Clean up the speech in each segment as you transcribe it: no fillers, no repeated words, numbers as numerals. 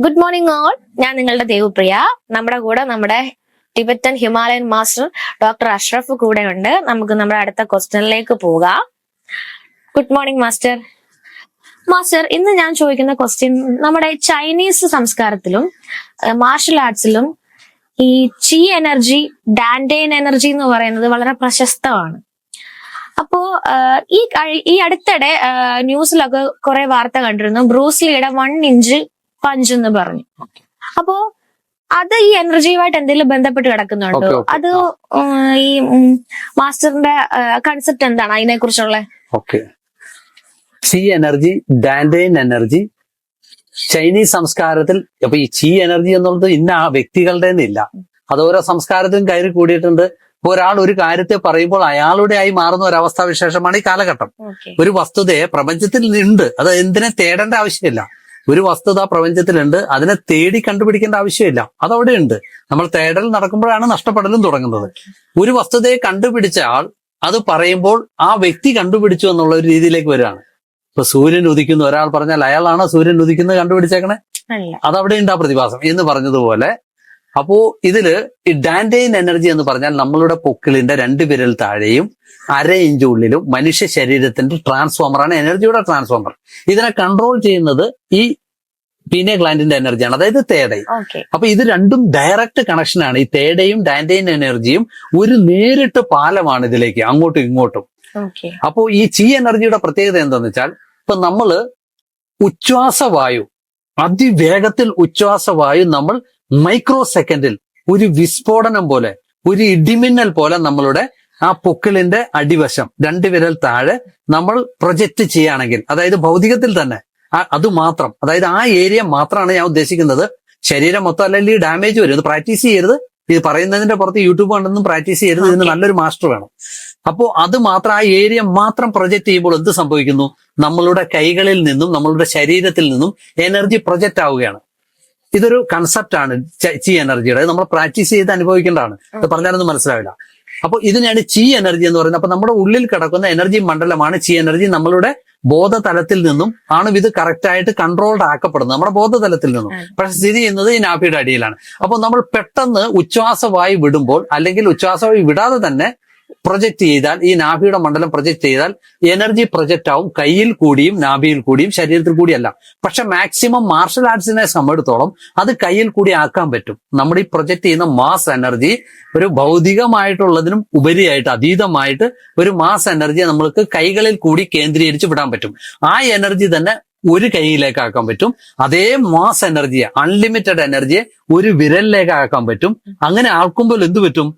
Good morning all. ഞാൻ നിങ്ങളുടെ ദേവപ്രിയ. നമ്മുടെ കൂടെ നമ്മുടെ Tibetan Himalayan master doctor Ashraf കൂടെ ഉണ്ട്. നമുക്ക് നമ്മുടെ അടുത്ത ക്വസ്റ്റ്യനിലേക്ക് പോകാം. Good morning master. മാസ്റ്റർ, ഇന്ന് ഞാൻ ചോദിക്കുന്ന ക്വസ്റ്റ്യൻ നമ്മുടെ ചൈനീസ് സംസ്കാരത്തിലും മാർഷൽ ആർട്സിലും ഈ ചി എനർജി, ഡാൻഡെയിൻ എനർജി എന്ന് പറയുന്നത് വളരെ പ്രശസ്തമാണ്. അപ്പോ ഈ അടുത്തിടെ ന്യൂസിലൊക്കെ കുറെ വാർത്ത കണ്ടിരുന്നു. ബ്രൂസ്ലിയുടെ 1 ഇഞ്ച് പഞ്ച് എന്ന് പറഞ്ഞു. അപ്പോ അത് ഈ എനർജിയുമായിട്ട് എന്തെങ്കിലും ബന്ധപ്പെട്ട് കിടക്കുന്നുണ്ടോ? അത് ഈ മാസ്റ്ററിന്റെ കൺസെപ്റ്റ് എന്താണ് അതിനെ കുറിച്ചുള്ള? ഓക്കെ, ചി എനർജി, ഡാൻഡെയിൻ എനർജി ചൈനീസ് സംസ്കാരത്തിൽ. അപ്പൊ ഈ ചി എനർജി എന്നുള്ളത് ഇന്ന ആ വ്യക്തികളുടെ ഇല്ല, അത് ഓരോ സംസ്കാരത്തിലും കയറി കൂടിയിട്ടുണ്ട്. ഇപ്പൊ ഒരാൾ ഒരു കാര്യത്തെ പറയുമ്പോൾ അയാളുടെ ആയി മാറുന്ന ഒരവസ്ഥാ വിശേഷമാണ് ഈ കാലഘട്ടം. ഒരു വസ്തുതയെ പ്രപഞ്ചത്തിൽ ഉണ്ട്, അത് എന്തിനെ തേടേണ്ട ആവശ്യമില്ല. ഒരു വസ്തുത പ്രപഞ്ചത്തിലുണ്ട്, അതിനെ തേടി കണ്ടുപിടിക്കേണ്ട ആവശ്യമില്ല, അതവിടെ ഉണ്ട്. നമ്മൾ തേടൽ നടക്കുമ്പോഴാണ് നഷ്ടപ്പെടലും തുടങ്ങുന്നത്. ഒരു വസ്തുതയെ കണ്ടുപിടിച്ച ആൾ അത് പറയുമ്പോൾ ആ വ്യക്തി കണ്ടുപിടിച്ചു എന്നുള്ള ഒരു രീതിയിലേക്ക് വരികയാണ്. ഇപ്പൊ സൂര്യൻ ഉദിക്കുന്നു ഒരാൾ പറഞ്ഞാൽ അയാളാണോ സൂര്യൻ ഉദിക്കുന്നത് കണ്ടുപിടിച്ചേക്കണേ? അതവിടെ ഉണ്ട് ആ പ്രതിഭാസം എന്ന് പറഞ്ഞതുപോലെ. അപ്പോ ഇതില് ഈ ഡാൻഡെയിൻ എനർജി എന്ന് പറഞ്ഞാൽ നമ്മളുടെ പൊക്കിളിന്റെ 2 വിരൽ താഴെയും 1/2 ഇഞ്ച് ഉള്ളിലും മനുഷ്യ ശരീരത്തിന്റെ ട്രാൻസ്ഫോമറാണ്, എനർജിയുടെ ട്രാൻസ്ഫോമർ. ഇതിനെ കൺട്രോൾ ചെയ്യുന്നത് ഈ പീനിയൽ ഗ്ലാൻഡിന്റെ എനർജിയാണ്, അതായത് തേടൈ. അപ്പൊ ഇത് രണ്ടും ഡയറക്റ്റ് കണക്ഷനാണ്. ഈ തേടയും ഡാൻഡെയിൻ എനർജിയും ഒരു നേരിട്ട് പാലമാണ് ഇതിലേക്ക്, അങ്ങോട്ടും ഇങ്ങോട്ടും. അപ്പോ ഈ ചി എനർജിയുടെ പ്രത്യേകത എന്താന്ന് വെച്ചാൽ, ഇപ്പൊ നമ്മള് ഉച്ഛ്വാസവായു, അതിവേഗത്തിൽ ഉച്ഛ്വാസവായു നമ്മൾ മൈക്രോ സെക്കൻഡിൽ ഒരു വിസ്ഫോടനം പോലെ, ഒരു ഇടിമിന്നൽ പോലെ നമ്മളുടെ ആ പൊക്കിളിന്റെ അടിവശം 2 വിരൽ താഴെ നമ്മൾ പ്രൊജക്റ്റ് ചെയ്യുകയാണെങ്കിൽ, അതായത് ഭൗതികത്തിൽ തന്നെ അത് മാത്രം, അതായത് ആ ഏരിയ മാത്രമാണ് ഞാൻ ഉദ്ദേശിക്കുന്നത്. ശരീരം മൊത്തം അല്ലെങ്കിൽ ഡാമേജ് വരും. ഇത് പ്രാക്ടീസ് ചെയ്യരുത്. ഇത് പറയുന്നതിന്റെ പുറത്ത് യൂട്യൂബ് കണ്ടൊന്നും പ്രാക്ടീസ് ചെയ്യരുത്. ഇതിന് നല്ലൊരു മാസ്റ്റർ വേണം. അപ്പോൾ അത് മാത്രം, ആ ഏരിയ മാത്രം പ്രൊജക്ട് ചെയ്യുമ്പോൾ എന്ത് സംഭവിക്കുന്നു? നമ്മളുടെ കൈകളിൽ നിന്നും നമ്മളുടെ ശരീരത്തിൽ നിന്നും എനർജി പ്രൊജക്റ്റ് ആവുകയാണ്. ഇതൊരു കൺസെപ്റ്റ് ആണ് ചി എനർജിയുടെ. നമ്മൾ പ്രാക്ടീസ് ചെയ്ത് അനുഭവിക്കേണ്ടതാണ്. ഇത് പറഞ്ഞാലൊന്നും മനസ്സിലാവില്ല. അപ്പൊ ഇതിനെയാണ് ചി എനർജി എന്ന് പറയുന്നത്. അപ്പൊ നമ്മുടെ ഉള്ളിൽ കിടക്കുന്ന എനർജി മണ്ഡലമാണ് ചി എനർജി. നമ്മളുടെ ബോധതലത്തിൽ നിന്നും ആണ് ഇത് കറക്റ്റ് ആയിട്ട് കൺട്രോൾഡ് ആക്കപ്പെടുന്നത്, നമ്മുടെ ബോധതലത്തിൽ നിന്നും. പക്ഷെ സ്ഥിതി ചെയ്യുന്നത് ഈ നാഭിയുടെ അടിയിലാണ്. അപ്പൊ നമ്മൾ പെട്ടെന്ന് ഉച്ഛ്വാസവായു വിടുമ്പോൾ, അല്ലെങ്കിൽ ഉച്ഛ്വാസവായു വിടാതെ തന്നെ പ്രൊജക്ട് ചെയ്താൽ, ഈ നാഭിയുടെ മണ്ഡലം പ്രൊജക്ട് ചെയ്താൽ എനർജി പ്രൊജക്ട് ആവും കയ്യിൽ കൂടിയും നാഭിയിൽ കൂടിയും ശരീരത്തിൽ കൂടിയല്ല. പക്ഷെ മാക്സിമം മാർഷൽ ആർട്സിനെ സംബന്ധിച്ചിടത്തോളം അത് കയ്യിൽ കൂടി ആക്കാൻ പറ്റും. നമ്മുടെ ഈ പ്രൊജക്ട് ചെയ്യുന്ന മാസ് എനർജി ഒരു ഭൗതികമായിട്ടുള്ളതിനും ഉപരിയായിട്ട്, അതീതമായിട്ട് ഒരു മാസ് എനർജിയെ നമ്മൾക്ക് കൈകളിൽ കൂടി കേന്ദ്രീകരിച്ച് വിടാൻ പറ്റും. ആ എനർജി തന്നെ ഒരു കൈയിലേക്ക് ആക്കാൻ പറ്റും. അതേ മാസ് എനർജിയെ, അൺലിമിറ്റഡ് എനർജിയെ ഒരു വിരലിലേക്ക് ആക്കാൻ പറ്റും. അങ്ങനെ ആക്കുമ്പോൾ എന്ത് പറ്റും?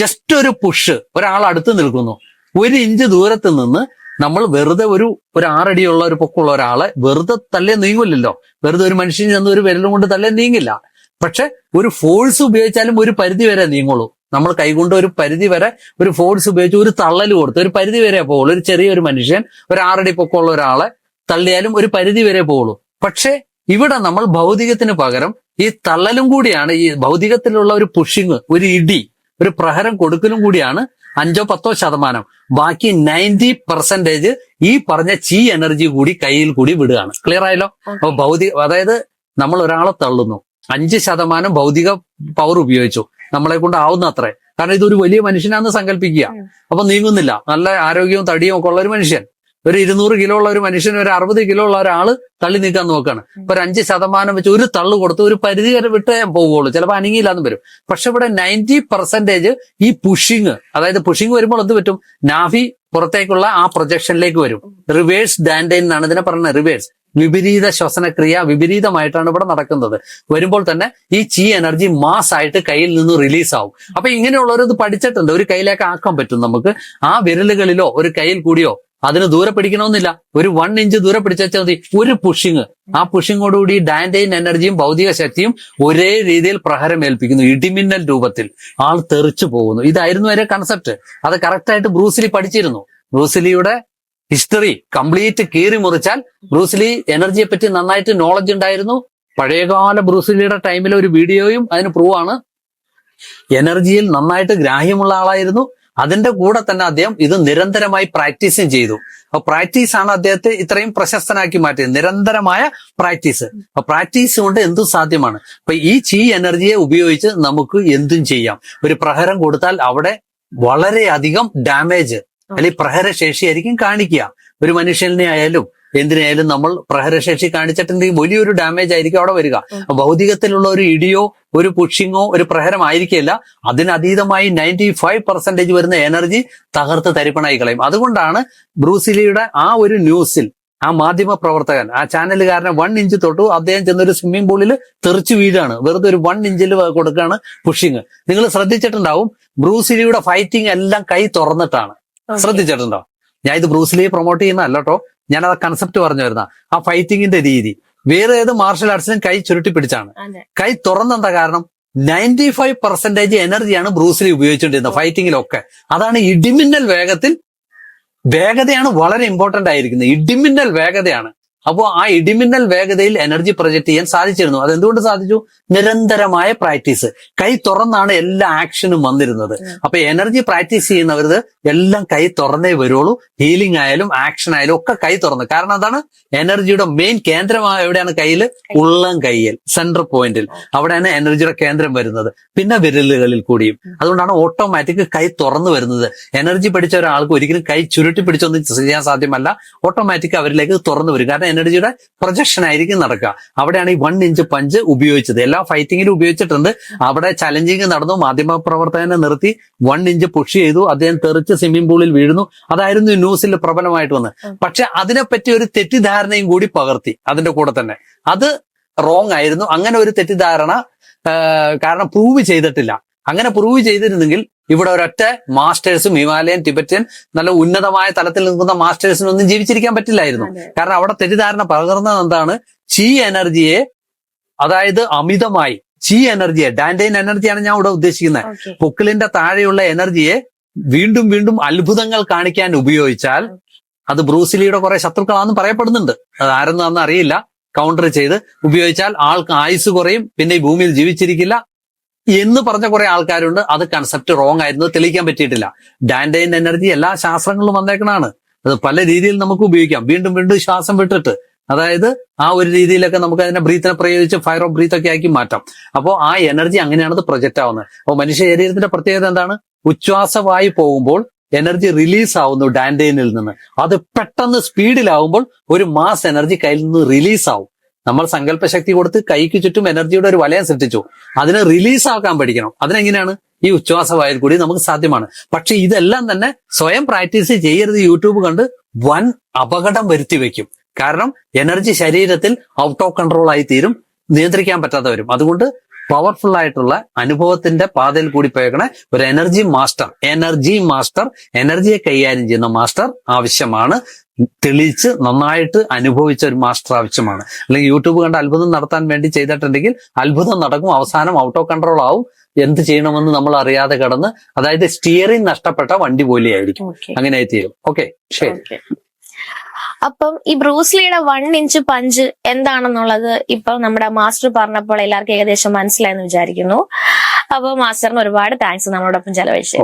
ജസ്റ്റ് ഒരു പുഷ്, ഒരാൾ അടുത്ത് നിൽക്കുന്നു, 1 ഇഞ്ച് ദൂരത്ത് നിന്ന് നമ്മൾ വെറുതെ ഒരു 6 അടിയുള്ള ഒരു പൊക്കമുള്ള ഒരാളെ വെറുതെ തല്ലേ നീങ്ങില്ലല്ലോ. വെറുതെ ഒരു മനുഷ്യൻ ചെന്ന് ഒരു വിരലും കൊണ്ട് തല്ലേ നീങ്ങില്ല. പക്ഷെ ഒരു ഫോഴ്സ് ഉപയോഗിച്ചാലും ഒരു പരിധി വരെ നീങ്ങുള്ളൂ. നമ്മൾ കൈകൊണ്ട് ഒരു പരിധി വരെ ഒരു ഫോഴ്സ് ഉപയോഗിച്ച് ഒരു തള്ളൽ കൊടുത്ത് ഒരു പരിധി വരെ പോകുള്ളൂ. ഒരു ചെറിയൊരു മനുഷ്യൻ 6 അടി പൊക്കമുള്ള ഒരാളെ തള്ളിയാലും ഒരു പരിധി വരെ പോകുള്ളൂ. പക്ഷെ ഇവിടെ നമ്മൾ ഭൗതികത്തിന് പകരം ഈ തള്ളലും കൂടിയാണ്, ഈ ഭൗതികത്തിലുള്ള ഒരു പുഷിങ്, ഒരു ഇടി, ഒരു പ്രഹരം കൊടുക്കലും കൂടിയാണ് 5-10%. ബാക്കി 90% ഈ പറഞ്ഞ ചി എനർജി കൂടി കയ്യിൽ കൂടി വിടുകയാണ്. ക്ലിയർ ആയല്ലോ? അപ്പൊ അതായത് നമ്മൾ ഒരാളെ തള്ളുന്നു, 5% ഭൗതിക പവർ ഉപയോഗിച്ചു, നമ്മളെ കൊണ്ട് ആവുന്ന അത്രേ. കാരണം ഇതൊരു വലിയ മനുഷ്യനാന്ന് സങ്കല്പിക്കുക. അപ്പൊ നീങ്ങുന്നില്ല. നല്ല ആരോഗ്യവും തടിയും ഒക്കെ ഉള്ള ഒരു മനുഷ്യൻ, ഒരു 200 കിലോ ഉള്ള ഒരു മനുഷ്യൻ, ഒരു 60 കിലോ ഉള്ള ഒരാള് തള്ളി നീക്കാൻ നോക്കുകയാണ്. ഇപ്പൊ ഒരു 5% വെച്ച് ഒരു തള്ളു കൊടുത്ത് ഒരു പരിധി വരെ വിട്ടേ പോവുള്ളൂ, ചിലപ്പോൾ അനങ്ങിയില്ലാന്ന് വരും. പക്ഷെ ഇവിടെ 90% ഈ പുഷിങ്, അതായത് പുഷിങ് വരുമ്പോൾ എന്ത് പറ്റും? നാഭി പുറത്തേക്കുള്ള ആ പ്രൊജക്ഷനിലേക്ക് വരും. റിവേഴ്സ് ഡാൻഡെയിൻ എന്നാണ് ഇതിനെ പറയുന്നത്. റിവേഴ്സ്, വിപരീത ശ്വസനക്രിയ വിപരീതമായിട്ടാണ് ഇവിടെ നടക്കുന്നത്. വരുമ്പോൾ തന്നെ ഈ ചി എനർജി മാസ് ആയിട്ട് കയ്യിൽ നിന്ന് റിലീസ് ആവും. അപ്പൊ ഇങ്ങനെയുള്ളവരത് പഠിച്ചിട്ടുണ്ട്. ഒരു കയ്യിലേക്ക് ആക്കാൻ പറ്റും നമുക്ക്. ആ വിരലുകളിലോ ഒരു കയ്യിൽ കൂടിയോ അതിന് ദൂരെ പിടിക്കണമെന്നില്ല. ഒരു 1 ഇഞ്ച് ദൂരെ പിടിച്ചാൽ മതി. ഒരു പുഷിങ്, ആ പുഷിങ്ങോടുകൂടി ഡാൻഡെയിൻ എനർജിയും ഭൗതിക ശക്തിയും ഒരേ രീതിയിൽ പ്രഹരമേൽപ്പിക്കുന്നു. ഇടിമിന്നൽ രൂപത്തിൽ ആൾ തെറിച്ചു പോകുന്നു. ഇതായിരുന്നു വരെ കൺസെപ്റ്റ്. അത് കറക്റ്റായിട്ട് ബ്രൂസ്ലി പഠിച്ചിരുന്നു. ബ്രൂസ്ലിയുടെ ഹിസ്റ്ററി കംപ്ലീറ്റ് കീറി മുറിച്ചാൽ ബ്രൂസ്ലി എനർജിയെ പറ്റി നന്നായിട്ട് നോളജ് ഉണ്ടായിരുന്നു. പഴയകാല ബ്രൂസ്ലിയുടെ ടൈമിലെ ഒരു വീഡിയോയും അതിന് പ്രൂവ് ആണ്. എനർജിയിൽ നന്നായിട്ട് ഗ്രാഹ്യമുള്ള ആളായിരുന്നു. അതിന്റെ കൂടെ തന്നെ അദ്ദേഹം ഇത് നിരന്തരമായി പ്രാക്ടീസും ചെയ്തു. അപ്പൊ പ്രാക്ടീസ് ആണ് അദ്ദേഹത്തെ ഇത്രയും പ്രശസ്തനാക്കി മാറ്റിയത്, നിരന്തരമായ പ്രാക്ടീസ്. അപ്പൊ പ്രാക്ടീസ് കൊണ്ട് എന്തും സാധ്യമാണ്. അപ്പൊ ഈ ചി എനർജിയെ ഉപയോഗിച്ച് നമുക്ക് എന്തും ചെയ്യാം. ഒരു പ്രഹരം കൊടുത്താൽ അവിടെ വളരെയധികം ഡാമേജ് അല്ലെങ്കിൽ പ്രഹരശേഷിയായിരിക്കും കാണിക്കുക. ഒരു മനുഷ്യനെ ആയാലും എന്തിനായാലും നമ്മൾ പ്രഹരശേഷി കാണിച്ചിട്ടുണ്ടെങ്കിൽ വലിയൊരു ഡാമേജ് ആയിരിക്കും അവിടെ വരിക. ഭൗതികത്തിലുള്ള ഒരു ഇടിയോ ഒരു പുഷിങ്ങോ ഒരു പ്രഹരം ആയിരിക്കില്ല, അതിനതീതമായി 95% വരുന്ന എനർജി തകർത്ത് തരിപ്പണായി കളയും. അതുകൊണ്ടാണ് ബ്രൂസിലിയുടെ ആ ഒരു ന്യൂസിൽ ആ മാധ്യമ പ്രവർത്തകൻ, ആ ചാനലുകാരനെ 1 ഇഞ്ച് തൊട്ടു അദ്ദേഹം ചെന്നൊരു സ്വിമ്മിംഗ് പൂളിൽ തെറിച്ചു വീഴാണ്. വെറുതെ ഒരു 1 ഇഞ്ചിൽ കൊടുക്കുകയാണ് പുഷിങ്. നിങ്ങൾ ശ്രദ്ധിച്ചിട്ടുണ്ടാവും, ബ്രൂസിലിയുടെ ഫൈറ്റിംഗ് എല്ലാം കൈ തുറന്നിട്ടാണ്. ശ്രദ്ധിച്ചിട്ടുണ്ടോ? ഞാൻ ഇത് ബ്രൂസിലിയെ പ്രൊമോട്ട് ചെയ്യുന്നതല്ല കേട്ടോ, ഞാൻ ആ കൺസെപ്റ്റ് പറഞ്ഞു വരുന്ന ആ ഫൈറ്റിങ്ങിന്റെ രീതി. വേറെ ഏത് മാർഷൽ ആർട്സിനും കൈ ചുരുട്ടി പിടിച്ചാണ്. കൈ തുറന്നെന്താ കാരണം? 95% എനർജിയാണ് ബ്രൂസിലി ഉപയോഗിച്ചുകൊണ്ടിരുന്നത് ഫൈറ്റിങ്ങിലൊക്കെ. അതാണ് ഇടിമിന്നൽ വേഗതയാണ് വളരെ ഇമ്പോർട്ടന്റ് ആയിരിക്കുന്നത്. ഇടിമിന്നൽ വേഗതയാണ്. അപ്പോൾ ആ ഇടിമിന്നൽ വേഗതയിൽ എനർജി പ്രൊജക്ട് ചെയ്യാൻ സാധിച്ചിരുന്നു. അതെന്തുകൊണ്ട് സാധിച്ചു? നിരന്തരമായ പ്രാക്ടീസ്. കൈ തുറന്നാണ് എല്ലാ ആക്ഷനും വന്നിരുന്നത്. അപ്പൊ എനർജി പ്രാക്ടീസ് ചെയ്യുന്നവരത് എല്ലാം കൈ തുറന്നേ വരുള്ളൂ. ഹീലിംഗ് ആയാലും ആക്ഷൻ ആയാലും ഒക്കെ കൈ തുറന്ന്. കാരണം അതാണ് എനർജിയുടെ മെയിൻ കേന്ദ്രമായ എവിടെയാണ്? കയ്യിൽ, ഉള്ളം കയ്യിൽ, സെൻട്രൽ പോയിന്റിൽ. അവിടെയാണ് എനർജിയുടെ കേന്ദ്രം വരുന്നത്. പിന്നെ വിരലുകളിൽ കൂടിയും. അതുകൊണ്ടാണ് ഓട്ടോമാറ്റിക് കൈ തുറന്നു വരുന്നത്. എനർജി പഠിച്ച ഒരാൾക്ക് ഒരിക്കലും കൈ ചുരുട്ടി പിടിച്ചൊന്നും ചെയ്യാൻ സാധ്യമല്ല. ഓട്ടോമാറ്റിക് അവരിലേക്ക് തുറന്നു വരും. കാരണം എനർജിയുടെ പ്രൊജക്ഷൻ ആയിരിക്കും നടക്കുക. അവിടെയാണ് ഈ 1 ഇഞ്ച് പഞ്ച് ഉപയോഗിച്ചത്. എല്ലാ ഫൈറ്റിങ്ങിലും ഉപയോഗിച്ചിട്ടുണ്ട്. അവിടെ ചലഞ്ചിങ് നടന്നു, മാധ്യമപ്രവർത്തകനെ നിർത്തി 1 ഇഞ്ച് പുഷ് ചെയ്തു, അദ്ദേഹം തെറിച്ച് സ്വിമ്മിംഗ് പൂളിൽ വീഴുന്നു. അതായിരുന്നു ന്യൂസിൽ പ്രബലമായിട്ട് വന്നത്. പക്ഷെ അതിനെപ്പറ്റി ഒരു തെറ്റിദ്ധാരണയും കൂടി പകർത്തി അതിന്റെ കൂടെ തന്നെ. അത് റോങ് ആയിരുന്നു. അങ്ങനെ ഒരു തെറ്റിദ്ധാരണ കാരണം പ്രൂവ് ചെയ്തിട്ടില്ല. അങ്ങനെ പ്രൂവ് ചെയ്തിരുന്നെങ്കിൽ ഇവിടെ ഒരൊറ്റ മാസ്റ്റേഴ്സും ഹിമാലയൻ ടിബറ്റൻ നല്ല ഉന്നതമായ തലത്തിൽ നിൽക്കുന്ന മാസ്റ്റേഴ്സിനൊന്നും ജീവിച്ചിരിക്കാൻ പറ്റില്ലായിരുന്നു. കാരണം അവിടെ തെറ്റിദ്ധാരണ പകർന്നത് എന്താണ്? ചി എനർജിയെ, അതായത് അമിതമായി ചി എനർജിയെ, ഡാൻഡൈൻ എനർജിയാണ് ഞാൻ ഇവിടെ ഉദ്ദേശിക്കുന്നത്, പൊക്കിളിന്റെ താഴെയുള്ള എനർജിയെ വീണ്ടും വീണ്ടും അത്ഭുതങ്ങൾ കാണിക്കാൻ ഉപയോഗിച്ചാൽ അത് ബ്രൂസിലിയുടെ കുറെ ശത്രുക്കളാണെന്ന് പറയപ്പെടുന്നുണ്ട്. അത് ആരെന്നാന്ന് അറിയില്ല. കൗണ്ടർ ചെയ്ത് ഉപയോഗിച്ചാൽ ആൾക്ക് ആയുസ് കുറയും, പിന്നെ ഈ ഭൂമിയിൽ ജീവിച്ചിരിക്കില്ല എന്ന് പറഞ്ഞ കുറെ ആൾക്കാരുണ്ട്. അത് കൺസെപ്റ്റ് റോങ് ആയിരുന്നു, തെളിയിക്കാൻ പറ്റിയിട്ടില്ല. ഡാൻഡൈൻ എനർജി എല്ലാ ശാസ്ത്രങ്ങളിലും വന്നേക്കണാണ്. അത് പല രീതിയിൽ നമുക്ക് ഉപയോഗിക്കാം. വീണ്ടും വീണ്ടും ശ്വാസം വിട്ടിട്ട്, അതായത് ആ ഒരു രീതിയിലൊക്കെ നമുക്ക് അതിനെ ബ്രീത്തിനെ പ്രയോഗിച്ച് ഫയർ ഓഫ് ബ്രീത്ത് ഒക്കെ ആക്കി മാറ്റാം. അപ്പോൾ ആ എനർജി അങ്ങനെയാണ് അത് പ്രൊജക്റ്റ് ആവുന്നത്. അപ്പോൾ മനുഷ്യ ശരീരത്തിന്റെ പ്രത്യേകത എന്താണ്? ഉച്ഛ്വാസവായു പോകുമ്പോൾ എനർജി റിലീസ് ആവുന്നു ഡാൻഡൈനിൽ നിന്ന്. അത് പെട്ടെന്ന് സ്പീഡിലാവുമ്പോൾ ഒരു മാസ് എനർജി കയ്യിൽ നിന്ന് റിലീസ് ആവും. നമ്മൾ സങ്കല്പശക്തി കൊടുത്ത് കൈക്ക് ചുറ്റും എനർജിയുടെ ഒരു വലയം സൃഷ്ടിച്ചു. അതിനെ റിലീസ് ആക്കാൻ പഠിക്കണം. അതിനെങ്ങനെയാണ്? ഈ ഉച്ഛ്വാസവായിൽ കൂടി നമുക്ക് സാധ്യമാണ്. പക്ഷെ ഇതെല്ലാം തന്നെ സ്വയം പ്രാക്ടീസ് ചെയ്യരുത്. യൂട്യൂബ് കണ്ട് വൻ അപകടം വരുത്തി വെക്കും. കാരണം എനർജി ശരീരത്തിൽ ഔട്ട് ഓഫ് കൺട്രോൾ ആയി തീരും, നിയന്ത്രിക്കാൻ പറ്റാതെ വരും. അതുകൊണ്ട് പവർഫുൾ ആയിട്ടുള്ള അനുഭവത്തിന്റെ പാതയിൽ കൂടി പോയേക്കണ ഒരു എനർജി മാസ്റ്റർ, എനർജിയെ കൈകാര്യം ചെയ്യുന്ന മാസ്റ്റർ ആവശ്യമാണ്. തെളിയിച്ച് നന്നായിട്ട് അനുഭവിച്ച ഒരു മാസ്റ്റർ ആവശ്യമാണ്. അല്ലെങ്കിൽ യൂട്യൂബ് കണ്ട് അത്ഭുതം നടത്താൻ വേണ്ടി ചെയ്തിട്ടുണ്ടെങ്കിൽ അത്ഭുതം നടക്കും, അവസാനം ഔട്ട് ഓഫ് കൺട്രോൾ ആവും. എന്ത് ചെയ്യണമെന്ന് നമ്മൾ അറിയാതെ കിടന്ന്, അതായത് സ്റ്റിയറിംഗ് നഷ്ടപ്പെട്ട വണ്ടി പോലെയായിരിക്കും. അങ്ങനെ തീരും. ഓക്കെ, ശരി. അപ്പം ഈ ബ്രൂസ്ലിയുടെ 1 ഇഞ്ച് പഞ്ച് എന്താണെന്നുള്ളത് ഇപ്പൊ നമ്മുടെ മാസ്റ്റർ പറഞ്ഞപ്പോൾ എല്ലാവർക്കും ഏകദേശം മനസ്സിലായെന്ന് വിചാരിക്കുന്നു. അപ്പൊ മാസ്റ്ററിന് ഒരുപാട് താങ്ക്സ് നമ്മളോടൊപ്പം ചെലവഴിച്ചു.